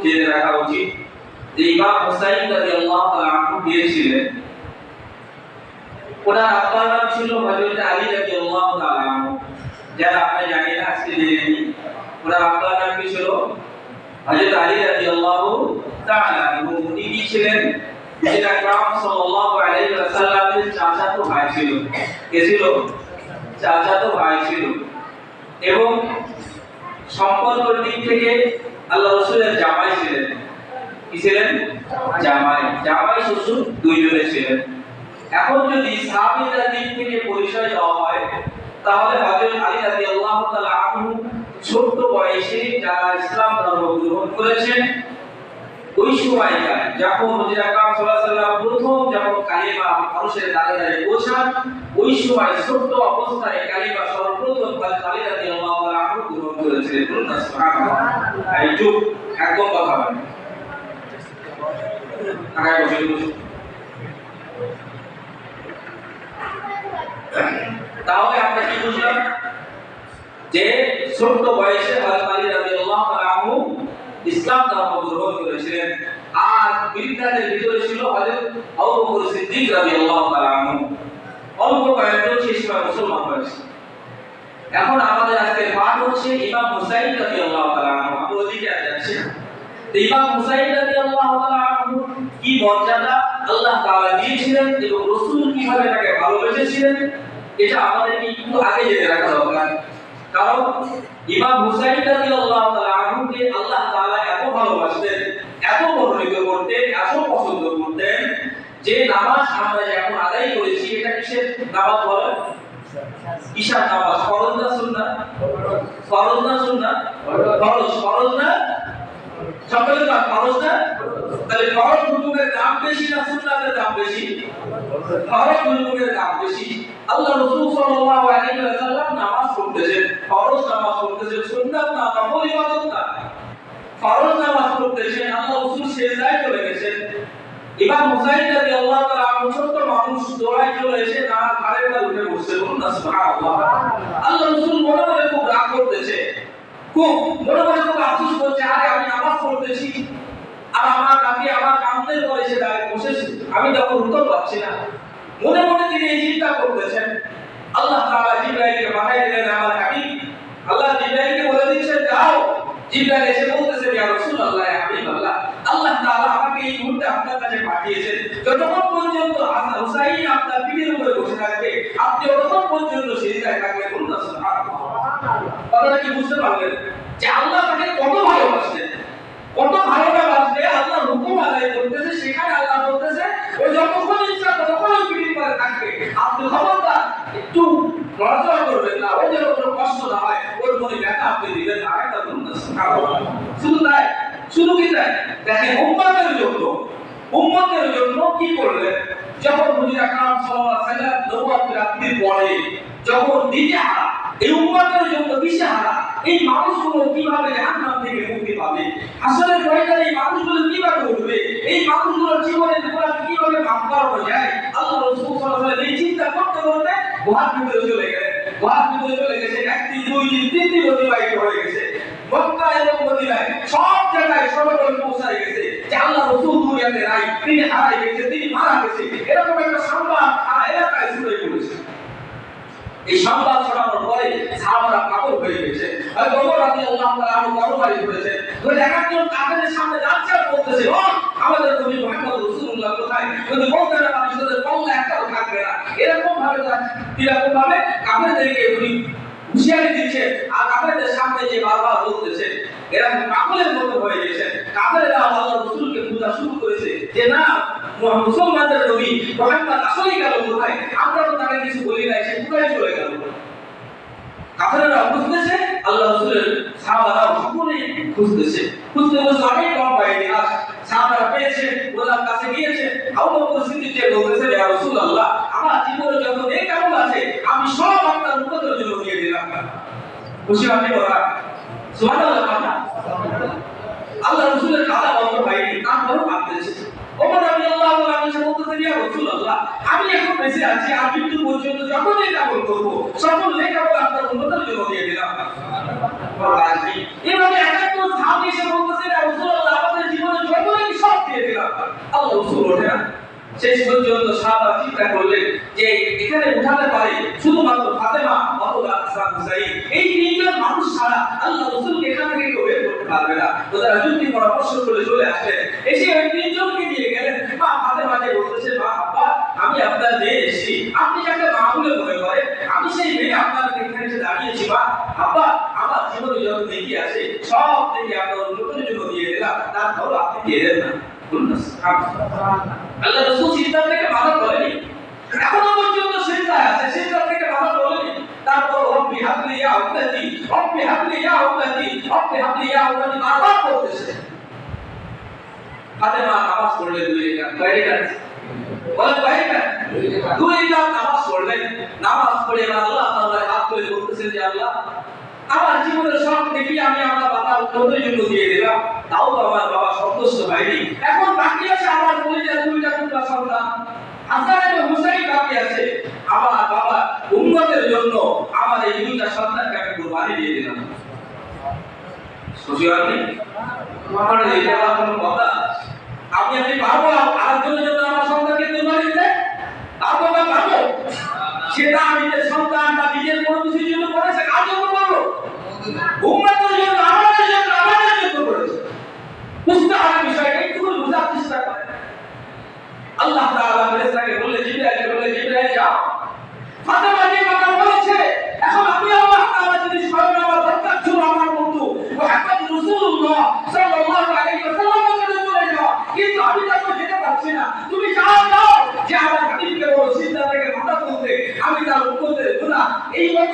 জেনে রাখা উচিত যে ইমাম হুসাইন রাদিয়াল্লাহু তাআলা আনহু গিয়েছিলেন, ওনার আব্বার নাম ছিল হযরত আলী রাদিয়াল্লাহু তাআলা আনহু। যারা আমরা জানি না আজকে জেনে নিই, ওনার আব্বার নাম কি ছিল? হযরত আলী রাদিয়াল্লাহু তাআলা আনহু। উনি কি ছিলেন? নবী আকরাম সাল্লাল্লাহু আলাইহি ওয়াসাল্লামের চাচাতো ভাই ছিল। কে ছিল? চাচাতো ভাই ছিল। এবং সম্পর্কের দিক থেকে আল্লাহ রাসূলের জামাই ছিলেন। কি ছিলেন? জামাই। জামাই শ্বশুর দুইজনে ছিলেন। এখন যদি সাহাবীদের দিক থেকে পরিচয় দেওয়া হয়, তাহলে হযরত আলী রাদিয়াল্লাহু তাআলা আনহু ছোট বয়সে যারা ইসলাম ধর্ম গ্রহণ করেছেন, ওই সময়কার যখন নবী আকরাম সাল্লাল্লাহু আলাইহি ওয়াসাল্লাম প্রথম যখন কালিমা মানুষের দ্বারে দ্বারে পৌঁছান, ওই সময় ছোট অবস্থায় কালিমা সর্বপ্রথম আলী রাদিয়াল্লাহু তাআলা আনহু গ্রহণ করেছিলেন। বলুন না সুবহানাল্লাহ। এই চুপ, একদম কথা বলেন। আগে বসে তাহলে আমরা কি বুঝলাম? যে ছোট বয়সে হযরত আলী রাদিয়াল্লাহু তাআলা আনহু ইসলাম ধর্ম গ্রহণ করেছিলেন। আর বিদ্যাদের ভিতরে ছিল হযরত আবু বকর সিদ্দিক রাদিয়াল্লাহু তাআলা আনহু। অল্প বয়সে সেই সময় মুসলমান হয়েছে। এখন আমাদের আজকে পাঠ হচ্ছে ইমাম হুসাইন রাদিয়াল্লাহু তাআলা আনহু। আমরা ওদিকে যাচ্ছি। ইমাম হুসাইন রাদিয়াল্লাহু তাআলা আনহু কি মর্যাদা আল্লাহ তাআলা দিয়েছিলেন এবং রাসূল কিভাবে তাকে ভালোবেসেছিলেন, এটা আমাদেরকে একটু আগে জেনে রাখা দরকার। কারণ ইমাম হুসাইন রাদিয়াল্লাহু তাআলা আনহুকে আল্লাহ তাআলা এত ভালোবাসতেন, এত মনোনীত করতেন, এত পছন্দ করতেন যে নামাজ আমরা এখন আদায় করেছি, এটা কিসের নামাজ বলেন? কিসের নামাজ? ফরজ না সুন্নাত? ফরজ না সুন্নাত? ফরজ। ফরজ না? সকলে তো ফরজ না? তাহলে ফরজ হুকুমের দাম বেশি না সুন্নাতের দাম বেশি? ফরজ হুকুমের দাম বেশি। আল্লাহ রাসূল সাল্লাল্লাহু আলাইহি ওয়াসাল্লাম নামাজ পড়তেছেন, ফরজ নামাজ পড়তেছেন, সুন্নাত না, নফল ইবাদত না। ফরজ নামাজ পড়তেছেন, আল্লাহ রাসূল সিজদায় চলে গেছেন। ইমাম হুসাইন রাদিয়াল্লাহু তাআলা আনহু ছোট মানুষ দৌড়ায় চলে এসে তার ঘাড়ের উপর উঠে বসে। বলুন না সুবহানাল্লাহ। আল্লাহ রাসূল মনে মনে খুব রাগ করতেছে, খুব মনে মনে খুব আফসোস করছে, আরে আমি নামাজ পড়তেছি আর আমার নাকি আমার কামদের পরে এসে দাঁড়িয়ে বসেছে, আমি তখন উত্তর পাচ্ছি না। মনে মনে তিনি এই চিন্তা করতেছেন। আল্লাহ তাআলা জিবরাইলকে পাঠিয়ে দিলেন, আমার হাবিব। আল্লাহ জিবরাইলকে বলে দিচ্ছেন, যাও। জিবরাইল এসে বলতেছে, ইয়া রাসূলুল্লাহ, ইয়া হাবিবাল্লাহ, আল্লাহ তাআলা আমাকে এই মুহূর্তে আপনার কাছে পাঠিয়েছেন। যতক্ষণ পর্যন্ত হাসান হুসাইন আপনার পিঠের উপরে বসে থাকবে, আপনি ততক্ষণ পর্যন্ত সিজদায় থাকবেন। বলুন না সুবহানাল্লাহ। কথাটা কি বুঝতে পারলেন যে আল্লাহ তাকে কত ভালোবাসেন? কত ভালোবাসলে আল্লাহর হুকুম আদায় করতেছে, সেখানে আল্লাহ বলতেছে ওই যতক্ষণ ইচ্ছা ততক্ষণ পিঠের উপরে থাকবে, আপনি খবরদার একটু নড়াচড়া করবেন না, ওই যেন কোনো কষ্ট না হয়, ওর মনে ব্যথা আপনি দিবেন না। এটা বলুন না সুবহানাল্লাহ। শুধু তাই? শুধু কি তাই? দেখেন উম্মতের জন্য কি করলেন? যখন নবী আকরাম সাল্লাল্লাহু আলাইহি ওয়াসাল্লাম নবুয়ত প্রাপ্তির পরে যখন দিশাহারা, এই উম্মতের জন্য দিশাহারা, এই মানুষগুলো কিভাবে জাহান্নাম থেকে মুক্তি পাবে, হাসরের ময়দানে এই মানুষগুলো কিভাবে উঠবে, এই মানুষগুলোর জীবনের গুনাহ কিভাবে মাফ করানো যায়, আল্লাহ রাসূল সাল্লাল্লাহু আলাইহি ওয়াসাল্লাম এই চিন্তা করতে করতে গুহার ভিতরে চলে গেলেন। গুহার ভিতরে চলে গেছে, একদিন, দুই দিন, তিন দিন অতিবাহিত হয়ে গেছে। মক্কা এবং মদিনায় সব জায়গায় সর্বত্র পৌঁছায় গেছে যে আল্লাহ রাসূল দুনিয়াতে নাই, তিনি হারাই গেছে, তিনি মারা গেছে, এরকম একটা সংবাদ সারা এলাকায় ছড়িয়ে পড়েছে। এই সংবাদ ছড়ানোর পরে সাহাবারা পাগল হয়ে গেছে। হযরত ওমর রাদিয়াল্লাহু তাআলা আনহু তরবারি ধরেছেন, ধরে একজন কাফেরের সামনে যাচ্ছে আর বলতেছে, ও আমাদের নবী মুহাম্মদ রাসূলুল্লাহ কোথায়? যদি বলতে না পারি তাদের কল্লা একটাও থাকবে না। এরকম ভাবে কাফেরদেরকে উনি হুঁশিয়ারি দিচ্ছে আর কাফেরদের সামনে যে বারবার বলতেছে, এরা পাগলের মতো হয়ে গেছে। কাফেররা আল্লাহর রাসূলকে খোঁজা শুরু করেছে যে না, মুসলমানদের নবী মুহাম্মদ আসলেই গেল কোথায়? আমরা তো তাকে কিছু বলি নাই, সে কোথায় চলে গেল? কাফেররা বুঝতেছে, আল্লাহ রাসূলের সাহাবারা সকলেই খুঁজতেছে। খুঁজতে খুঁজতে অনেক কম পায়নি, আর সাহাবারা পেয়েছে, ওনার কাছে গিয়েছে। আবু বকর সিদ্দিক বলতেছে, ইয়া রাসূলুল্লাহ, আমার জীবনে যত নেক আমল আছে আমি সব আপনার উম্মতের জন্য দিয়ে দিলাম। খুশি আপনি বলা সুবহানাল্লাহ। আল্লাহ রাসূলের কালা বন্ধ হয়নি, তারপরও কাঁদতেছে। ওমর রাদিয়াল্লাহু তাআলা আনহু বলতেছেন, ইয়া রাসূলুল্লাহ, আমি এখন বেঁচে আছি, আর মৃত্যু পর্যন্ত যত নেক আমল করব সকল নেক আমল আপনার উম্মতের জন্য দিয়ে দিলাম। এভাবে একাত্তর সাহাবী এসে বলতেছেন, ইয়া রাসূলুল্লাহ, আমাদের আল্লাহ রাসূল ওঠে না। শেষ পর্যন্ত সাহাবা চিন্তা করলেন যে এখানে উঠাতে পারে শুধুমাত্র ফাতেমা অথবা হাসান হুসাইন, এই তিনজন মানুষ ছাড়া আল্লাহ রাসূলকে এখান থেকে কেউ বের করতে পারবে না। ওরা যুক্তি পরামর্শ করে চলে আসলেন, এসে ওই তিনজনকে নিয়ে গেলেন। মা ফাতেমা যে বলতেছে, মা আব্বা আমি আপনার মেয়ে এসেছি, আপনি যাকে মা বলে মনে করেন, আমি সেই মেয়ে আপনার এখানে এসে দাঁড়িয়েছি। মা আব্বা আমার জীবনে যত নেকি আছে সব থেকে আপনার উন্নতির জন্য দিয়ে দিলাম, তারপর আপনি দিয়ে দেন না। আল্লাহ রাসূল চিন্তা থেকে মানা করেনি, এখনো পর্যন্ত চিন্তায় আছে, চিন্তা থেকে মানা করেনি। তারপর রব্বি হাবলি ইয়া উম্মতি, রব্বি হাবলি ইয়া উম্মতি, রব্বি হাবলি ইয়া উম্মতি বারবার বলতেছে। ফাতেমা নামাজ পড়লেন দুই রাকাত, কয় রাকাত? বলেন কয় রাকাত? দুই রাকাত নামাজ পড়লেন। নামাজ পড়ে আল্লাহ তাআলার হাত ধরে বলতেছেন যে আল্লাহ আমার জীবনের সব নেকি আমি আমার বাবার উন্নতির জন্য দিয়ে দিলাম, তাও তো আমার বাবা সন্তুষ্ট হয়নি। এখন বাকি আছে আমার পরিবার দুইটা টুকরা সন্তান হাসান এবং হুসাইন বাকি আছে। আমার বাবা উন্নতির জন্য আমার এই দুইটা সন্তানকে আমি কুরবানি দিয়ে দিলাম। খুশি হননি? আমার এটা কোনো কথা? আপনি পারবো আরেকজনের জন্য আমার সন্তানকে কুরবানি দিতে? পারবো না পারবো? সেটা আমি যে সন্তান বা নিজের কোনো কিছুর জন্য করেছে, কার জন্য করবো? উম্মতের জন্য, আমাদের জন্য, আমাদের জন্য করেছে। বুঝতে হবে বিষয়টা, একটু বোঝার চেষ্টা করেন। আল্লাহ তাআলা ফেরেশতাকে বললেন, জিবরাইলকে বললেন, জিবরাইল যাও, ফাতেমা যে কথা বলেছে, এখন আপনি আল্লাহ তাআলা যদি স্বয়ং আমার দরকার ছিল আমার বন্ধু মুহাম্মদ রাসূলুল্লাহ সাল্লাল্লাহু আলাইহি ওয়াসাল্লামের কাছে চলে যাও, কিন্তু আমি তাকে যেতে পারছি না। তুমি যাও যে আমার হাবিবকে বলো চিন্তা থেকে মাথা তুলতে, আমি তার উম্মতের গুনাহ এই মত